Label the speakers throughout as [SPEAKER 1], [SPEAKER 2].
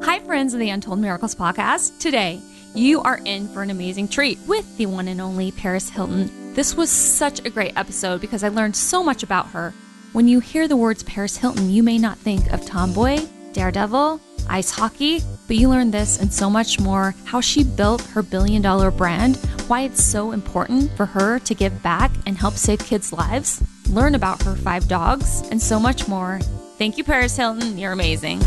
[SPEAKER 1] Hi, friends of the Untold Miracles podcast. Today, you are in for an amazing treat with the one and only Paris Hilton. This was such a great episode because I learned so much about her. When you hear the words Paris Hilton, you may not think of tomboy, daredevil, ice hockey, but you learn this and so much more, how she built her billion-dollar brand, why it's so important for her to give back and help save kids' lives, learn about her 5 dogs, and so much more. Thank you, Paris Hilton. You're amazing.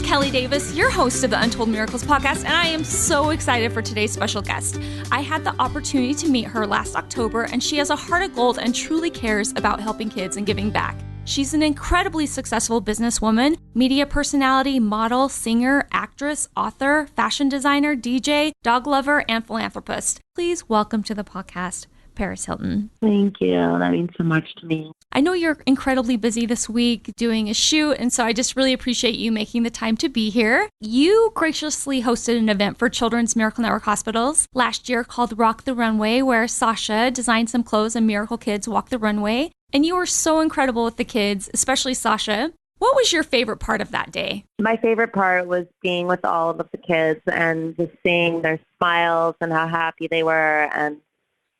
[SPEAKER 1] Kelly Davis, your host of the Untold Miracles podcast, and I am so excited for today's special guest. I had the opportunity to meet her last October, and she has a heart of gold and truly cares about helping kids and giving back. She's an incredibly successful businesswoman, media personality, model, singer, actress, author, fashion designer, DJ, dog lover, and philanthropist. Please welcome to the podcast, Paris Hilton.
[SPEAKER 2] Thank you. That means so much to me.
[SPEAKER 1] I know you're incredibly busy this week doing a shoot, and so I just really appreciate you making the time to be here. You graciously hosted an event for Children's Miracle Network Hospitals last year called Rock the Runway, where Sasha designed some clothes and Miracle Kids walk the runway. And you were so incredible with the kids, especially Sasha. What was your favorite part of that day?
[SPEAKER 2] My favorite part was being with all of the kids and just seeing their smiles and how happy they were. And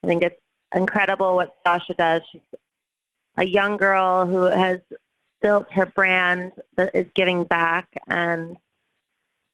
[SPEAKER 2] I think it's incredible what Sasha does. She's a young girl who has built her brand that is giving back, and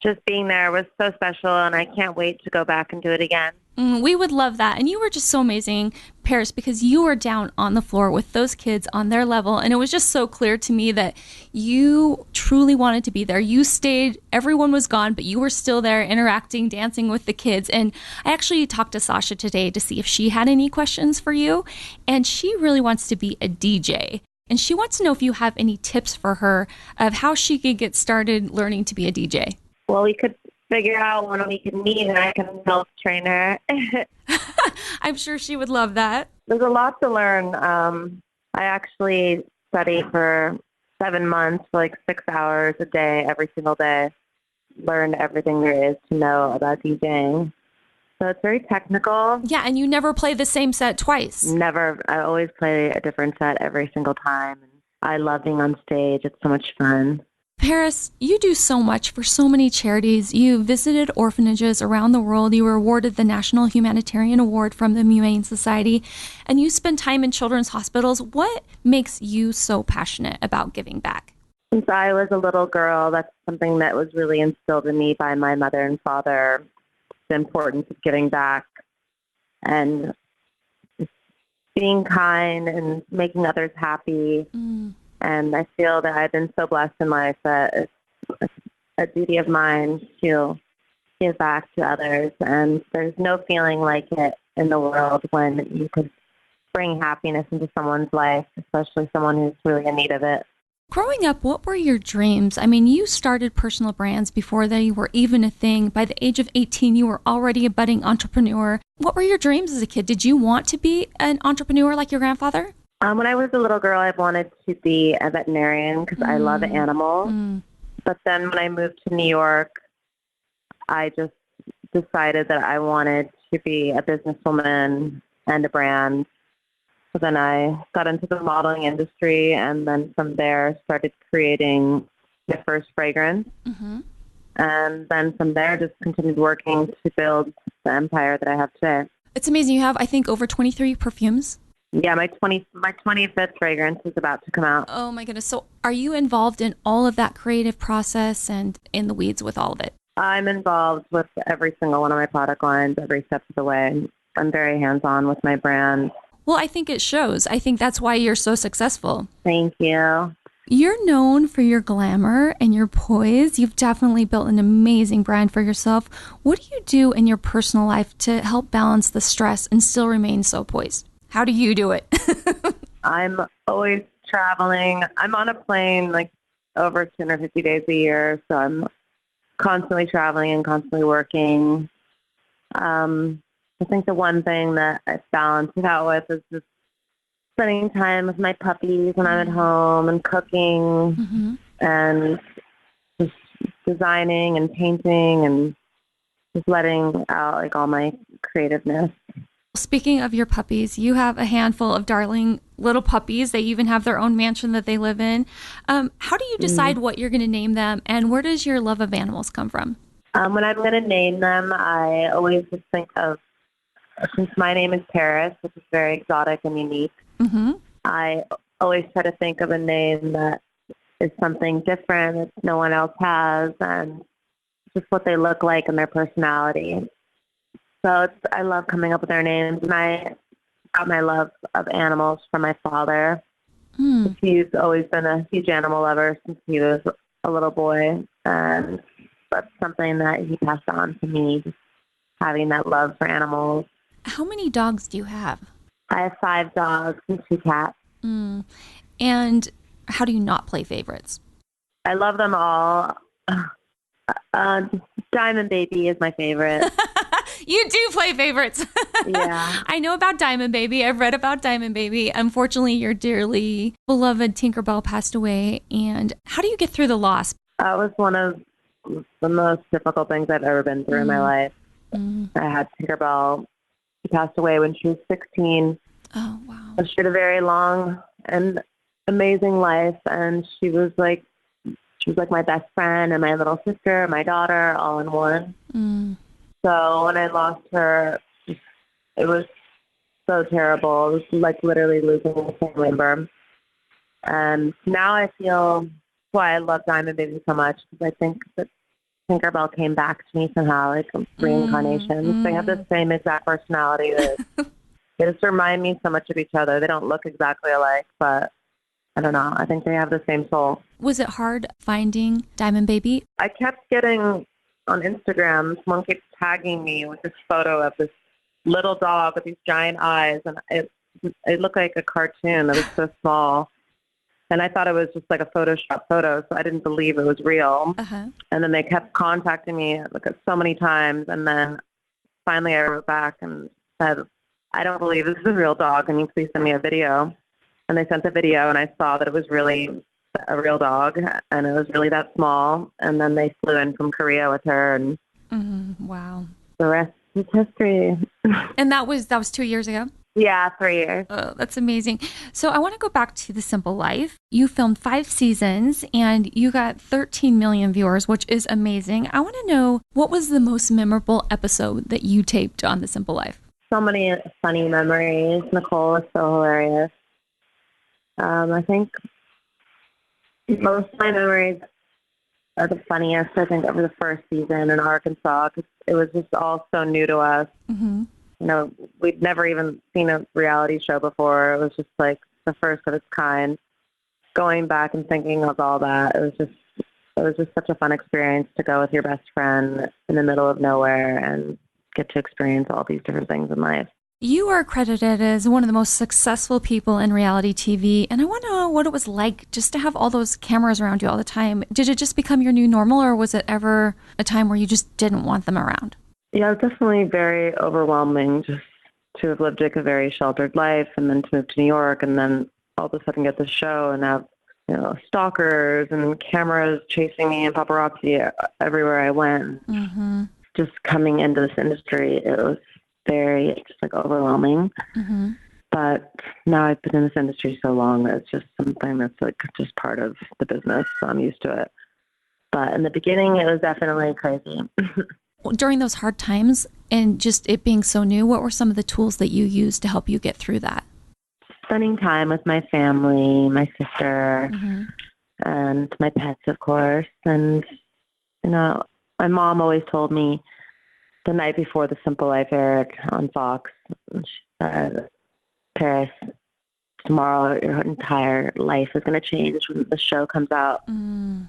[SPEAKER 2] just being there was so special, and I can't wait to go back and do it again.
[SPEAKER 1] We would love that. And you were just so amazing, Paris, because you were down on the floor with those kids on their level. And it was just so clear to me that you truly wanted to be there. You stayed, everyone was gone, but you were still there interacting, dancing with the kids. And I actually talked to Sasha today to see if she had any questions for you. And she really wants to be a DJ. And she wants to know if you have any tips for her of how she could get started learning to be a DJ.
[SPEAKER 2] Well, we could figure out when we can meet and I can help train her.
[SPEAKER 1] I'm sure she would love that.
[SPEAKER 2] There's a lot to learn. I actually studied for 7 months, for like 6 hours a day, every single day. Learned everything there is to know about DJing. So it's very technical.
[SPEAKER 1] Yeah, and you never play the same set twice.
[SPEAKER 2] Never. I always play a different set every single time. I love being on stage. It's so much fun.
[SPEAKER 1] Paris, you do so much for so many charities. You visited orphanages around the world. You were awarded the National Humanitarian Award from the Humane Society, and you spend time in children's hospitals. What makes you so passionate about giving back?
[SPEAKER 2] Since I was a little girl, that's something that was really instilled in me by my mother and father, the importance of giving back and being kind and making others happy. And I feel that I've been so blessed in life that it's a duty of mine to give back to others. And there's no feeling like it in the world when you could bring happiness into someone's life, especially someone who's really in need of it.
[SPEAKER 1] Growing up, what were your dreams? I mean, you started personal brands before they were even a thing. By the age of 18, you were already a budding entrepreneur. What were your dreams as a kid? Did you want to be an entrepreneur like your grandfather?
[SPEAKER 2] When I was a little girl, I wanted to be a veterinarian because I love animals. But then when I moved to New York, I just decided that I wanted to be a businesswoman and a brand. So then I got into the modeling industry, and then from there started creating my first fragrance. And then from there just continued working to build the empire that I have today.
[SPEAKER 1] It's amazing. You have, I think, over 23 perfumes.
[SPEAKER 2] Yeah, my 25th fragrance is about to come out.
[SPEAKER 1] Oh my goodness. So are you involved in all of that creative process and in the weeds with all of it?
[SPEAKER 2] I'm involved with every single one of my product lines, every step of the way. I'm very hands-on with my brand.
[SPEAKER 1] Well, I think it shows. I think that's why you're so successful.
[SPEAKER 2] Thank you.
[SPEAKER 1] You're known for your glamour and your poise. You've definitely built an amazing brand for yourself. What do you do in your personal life to help balance the stress and still remain so poised? How do you do it?
[SPEAKER 2] I'm always traveling. I'm on a plane like over 250 days a year, so I'm constantly traveling and constantly working. I think the one thing that I balance it out with is just spending time with my puppies when I'm at home and cooking and just designing and painting and just letting out like all my creativeness.
[SPEAKER 1] Speaking of your puppies, you have a handful of darling little puppies. They even have their own mansion that they live in. How do you decide what you're going to name them, and where does your love of animals come from?
[SPEAKER 2] When I'm going to name them, I always just think of, since my name is Paris, which is very exotic and unique, I always try to think of a name that is something different that no one else has, and just what they look like and their personality. So I love coming up with their names, and I got my love of animals from my father. He's always been a huge animal lover since he was a little boy, and that's something that he passed on to me, just having that love for animals.
[SPEAKER 1] How many dogs do you have?
[SPEAKER 2] I have 5 dogs and 2 cats.
[SPEAKER 1] And how do you not play favorites?
[SPEAKER 2] I love them all. Diamond Baby is my favorite.
[SPEAKER 1] You do play favorites.
[SPEAKER 2] Yeah.
[SPEAKER 1] I know about Diamond Baby. I've read about Diamond Baby. Unfortunately, your dearly beloved Tinkerbell passed away. And how do you get through the loss?
[SPEAKER 2] That was one of the most difficult things I've ever been through in my life. I had Tinkerbell. She passed away when she was 16.
[SPEAKER 1] Oh, wow.
[SPEAKER 2] She had a very long and amazing life, and she was like my best friend and my little sister and my daughter all in one. So when I lost her, it was so terrible. It was like literally losing a family member. And now I feel why I love Diamond Baby so much, because I think that Tinkerbell came back to me somehow, like reincarnation. They have the same exact personality. They just remind me so much of each other. They don't look exactly alike, but I don't know. I think they have the same soul.
[SPEAKER 1] Was it hard finding Diamond Baby?
[SPEAKER 2] I kept getting on Instagram, someone kept tagging me with this photo of this little dog with these giant eyes, and it looked like a cartoon. It was so small. And I thought it was just like a Photoshop photo, so I didn't believe it was real. And then they kept contacting me so many times, and then finally I wrote back and said, I don't believe this is a real dog. Can you please send me a video? And they sent a video, and I saw that it was really a real dog, and it was really that small. And then they flew in from Korea with her, and
[SPEAKER 1] wow,
[SPEAKER 2] the rest is history.
[SPEAKER 1] And that was 2 years ago?
[SPEAKER 2] Yeah, 3 years.
[SPEAKER 1] Oh, that's amazing. So I want to go back to The Simple Life. You filmed 5 seasons, and you got 13 million viewers, which is amazing. I want to know, what was the most memorable episode that you taped on The Simple Life?
[SPEAKER 2] So many funny memories. Nicole is so hilarious. I think most of my memories are the funniest, I think, over the first season in Arkansas, because it was just all so new to us. You know, we'd never even seen a reality show before. It was just like the first of its kind. Going back and thinking of all that, it was just such a fun experience to go with your best friend in the middle of nowhere and get to experience all these different things in life.
[SPEAKER 1] You are credited as one of the most successful people in reality TV, and I want to know what it was like just to have all those cameras around you all the time. Did it just become your new normal, or was it ever a time where you just didn't want them around?
[SPEAKER 2] Yeah, it was definitely very overwhelming just to have lived like a very sheltered life, and then to move to New York, and then all of a sudden get the show and have, you know, stalkers and cameras chasing me and paparazzi everywhere I went. Just coming into this industry, it was very just like overwhelming. But now I've been in this industry so long that it's just something that's like just part of the business, so I'm used to it. But in the beginning, it was definitely crazy.
[SPEAKER 1] During those hard times and just it being so new, what were some of the tools that you used to help you get through that?
[SPEAKER 2] Spending time with my family, my sister, and my pets, of course. And, you know, my mom always told me the night before The Simple Life aired on Fox, she said, Paris, tomorrow your entire life is going to change when the show comes out.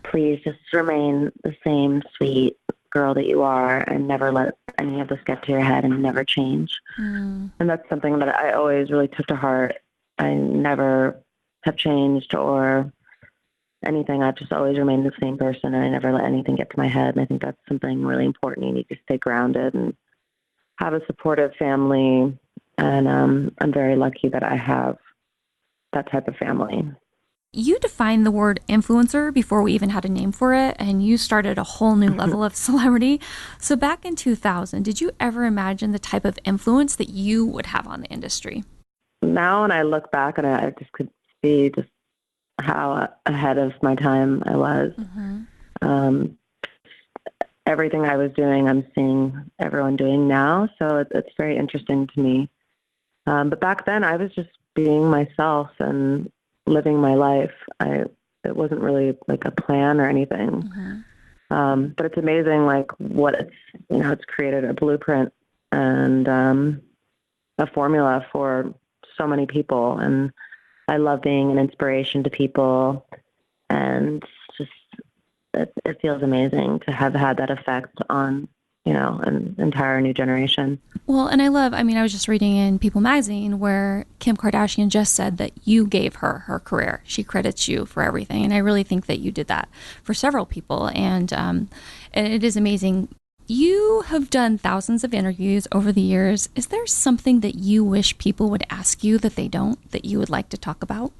[SPEAKER 2] Please just remain the same sweet girl that you are and never let any of this get to your head and never change. And that's something that I always really took to heart. I never have changed or anything. I've just always remained the same person, and I never let anything get to my head. And I think that's something really important. You need to stay grounded and have a supportive family. And I'm very lucky that I have that type of family.
[SPEAKER 1] You defined the word influencer before we even had a name for it, and you started a whole new level of celebrity. So back in 2000, did you ever imagine the type of influence that you would have on the industry?
[SPEAKER 2] Now when I look back and I just could see just how ahead of my time I was. Um, Everything I was doing, I'm seeing everyone doing now. So it's very interesting to me. But back then I was just being myself and living my life. It wasn't really like a plan or anything. But it's amazing, like what it's created a blueprint and a formula for so many people. And I love being an inspiration to people, and just it feels amazing to have had that effect on an entire new generation.
[SPEAKER 1] Well, and I mean, I was just reading in People magazine where Kim Kardashian just said that you gave her her career. She credits you for everything. And I really think that you did that for several people. And it is amazing. You have done thousands of interviews over the years. Is there something that you wish people would ask you that they don't, that you would like to talk about?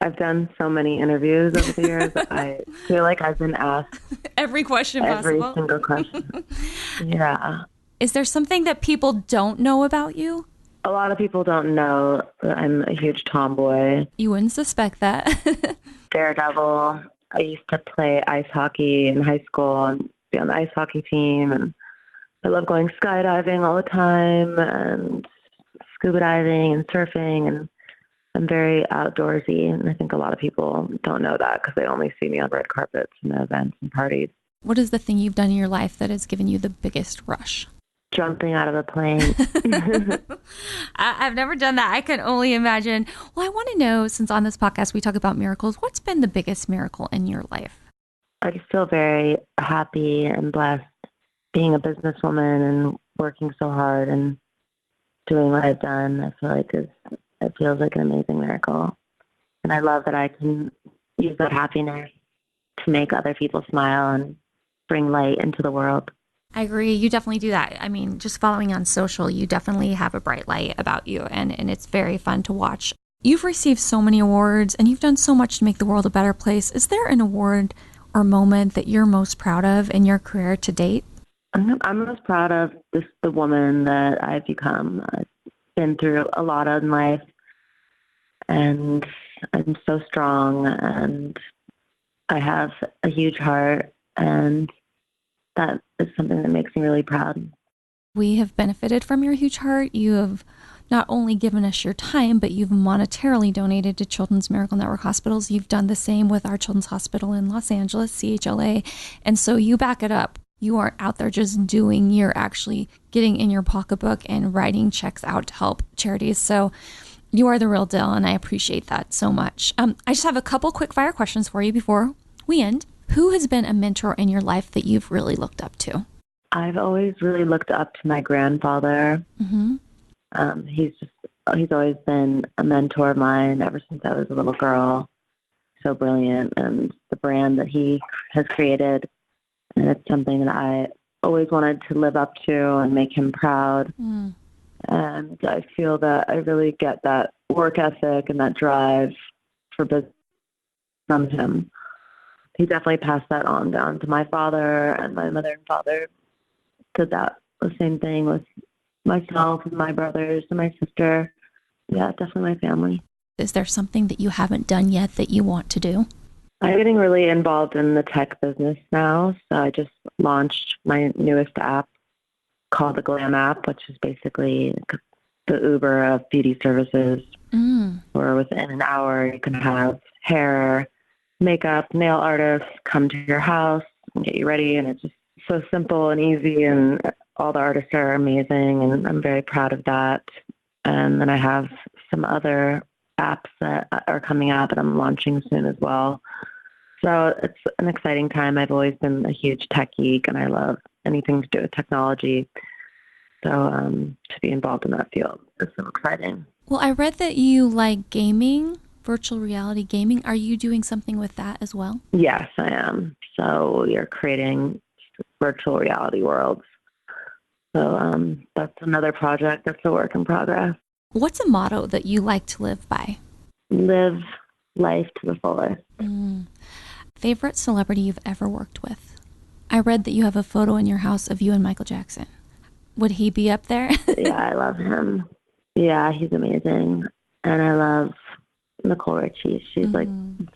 [SPEAKER 2] I've done so many interviews over the years. I feel like I've been asked
[SPEAKER 1] every question
[SPEAKER 2] every
[SPEAKER 1] possible.
[SPEAKER 2] single question. Yeah.
[SPEAKER 1] Is there something that people don't know about you?
[SPEAKER 2] A lot of people don't know that I'm a huge tomboy.
[SPEAKER 1] You wouldn't suspect that.
[SPEAKER 2] Daredevil. I used to play ice hockey in high school and be on the ice hockey team. And I love going skydiving all the time and scuba diving and surfing. And I'm very outdoorsy. And I think a lot of people don't know that because they only see me on red carpets and events and parties.
[SPEAKER 1] What is the thing you've done in your life that has given you the biggest rush?
[SPEAKER 2] Jumping out of a plane.
[SPEAKER 1] I've never done that. I can only imagine. Well, I want to know, since on this podcast we talk about miracles, what's been the biggest miracle in your life?
[SPEAKER 2] I just feel very happy and blessed being a businesswoman and working so hard and doing what I've done. I feel like it feels like an amazing miracle. And I love that I can use that happiness to make other people smile and bring light into the world.
[SPEAKER 1] I agree. You definitely do that. I mean, just following on social, you definitely have a bright light about you, and it's very fun to watch. You've received so many awards, and you've done so much to make the world a better place. Is there an award or moment that you're most proud of in your career to date?
[SPEAKER 2] I'm most proud of the woman that I've become. I've been through a lot in life, and I'm so strong, and I have a huge heart, and that is something that makes me really proud.
[SPEAKER 1] We have benefited from your huge heart. You have not only given us your time, but you've monetarily donated to Children's Miracle Network hospitals. You've done the same with our Children's Hospital in Los Angeles, CHLA. And so you back it up. You aren't out there just doing, you're actually getting in your pocketbook and writing checks out to help charities. So you are the real deal, and I appreciate that so much. I just have a couple quick fire questions for you before we end. Who has been a mentor in your life that you've really looked up to?
[SPEAKER 2] I've always really looked up to my grandfather. He's always been a mentor of mine ever since I was a little girl. So brilliant, and the brand that he has created, and it's something that I always wanted to live up to and make him proud. And I feel that I really get that work ethic and that drive for business from him. He definitely passed that on down to my father, and my mother and father did that the same thing with myself and my brothers and my sister. Yeah, definitely my family.
[SPEAKER 1] Is there something that you haven't done yet that you want to do?
[SPEAKER 2] I'm getting really involved in the tech business now. So I just launched my newest app called the Glam app, which is basically the Uber of beauty services, where within an hour you can have hair, makeup, nail artists come to your house and get you ready. And it's just so simple and easy, and all the artists are amazing, and I'm very proud of that. And then I have some other apps that are coming up and I'm launching soon as well. So it's an exciting time. I've always been a huge tech geek, and I love anything to do with technology. So to be involved in that field is so exciting.
[SPEAKER 1] Well, I read that you like gaming, virtual reality gaming. Are you doing something with that as well?
[SPEAKER 2] Yes, I am. So you're creating virtual reality worlds. So that's another project that's a work in progress.
[SPEAKER 1] What's a motto that you like to live by?
[SPEAKER 2] Live life to the fullest.
[SPEAKER 1] Favorite celebrity you've ever worked with? I read that you have a photo in your house of you and Michael Jackson. Would he be up there?
[SPEAKER 2] Yeah, I love him. Yeah, he's amazing. And I love Nicole Richie. She's like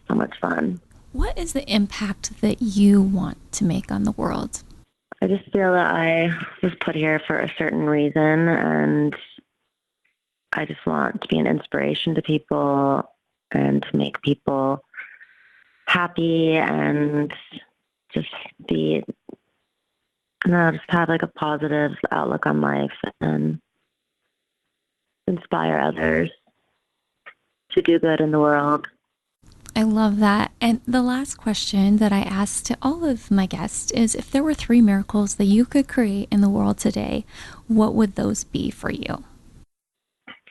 [SPEAKER 2] so much fun.
[SPEAKER 1] What is the impact that you want to make on the world?
[SPEAKER 2] I just feel that I was put here for a certain reason, and I just want to be an inspiration to people and to make people happy and just be, just have like a positive outlook on life and inspire others to do good in the world.
[SPEAKER 1] I love that. And the last question that I asked to all of my guests is, if there were 3 miracles that you could create in the world today, what would those be for you?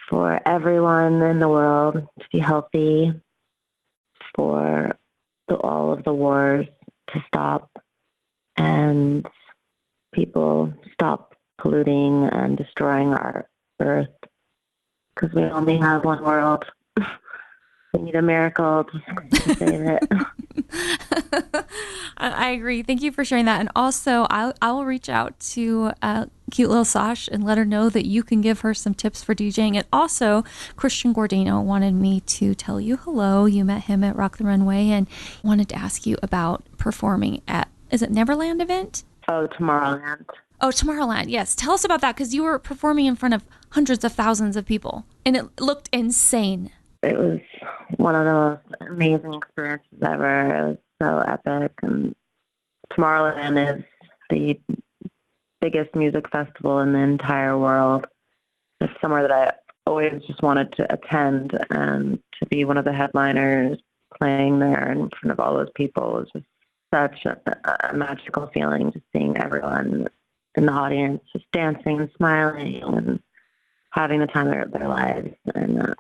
[SPEAKER 2] For everyone in the world to be healthy, for all of the wars to stop, and people stop polluting and destroying our earth, because we only have one world. We need a miracle to save it.
[SPEAKER 1] I agree. Thank you for sharing that. And also, I will reach out to cute little Sash and let her know that you can give her some tips for DJing. And also, Christian Gordino wanted me to tell you hello. You met him at Rock the Runway and wanted to ask you about performing at, is it Neverland event?
[SPEAKER 2] Oh, Tomorrowland.
[SPEAKER 1] Oh, Tomorrowland. Yes. Tell us about that, because you were performing in front of hundreds of thousands of people and it looked insane.
[SPEAKER 2] It was one of the most amazing experiences ever. It was so epic. And Tomorrowland is the biggest music festival in the entire world. It's somewhere that I always just wanted to attend, and to be one of the headliners playing there in front of all those people was just such a magical feeling, just seeing everyone in the audience just dancing and smiling and having the time of their lives. And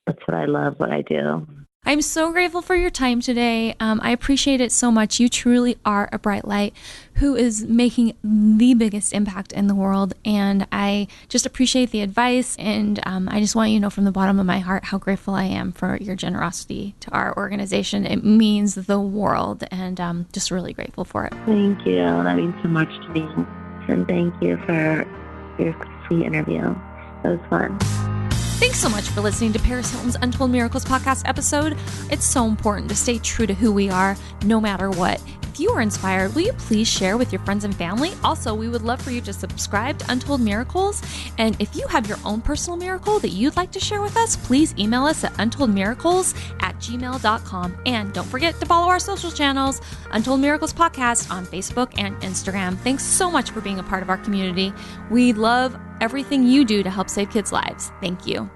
[SPEAKER 2] that's what I love, what I do.
[SPEAKER 1] I'm so grateful for your time today. I appreciate it so much. You truly are a bright light who is making the biggest impact in the world. And I just appreciate the advice. And I just want you to know from the bottom of my heart how grateful I am for your generosity to our organization. It means the world, and just really grateful for it.
[SPEAKER 2] Thank you. That means so much to me. And thank you for your sweet interview. It was fun.
[SPEAKER 1] Thanks so much for listening to Paris Hilton's Untold Miracles podcast episode. It's so important to stay true to who we are, no matter what. If you are inspired, will you please share with your friends and family? Also, we would love for you to subscribe to Untold Miracles. And if you have your own personal miracle that you'd like to share with us, please email us at untoldmiracles@gmail.com. And don't forget to follow our social channels, Untold Miracles Podcast on Facebook and Instagram. Thanks so much for being a part of our community. We love everything you do to help save kids' lives. Thank you.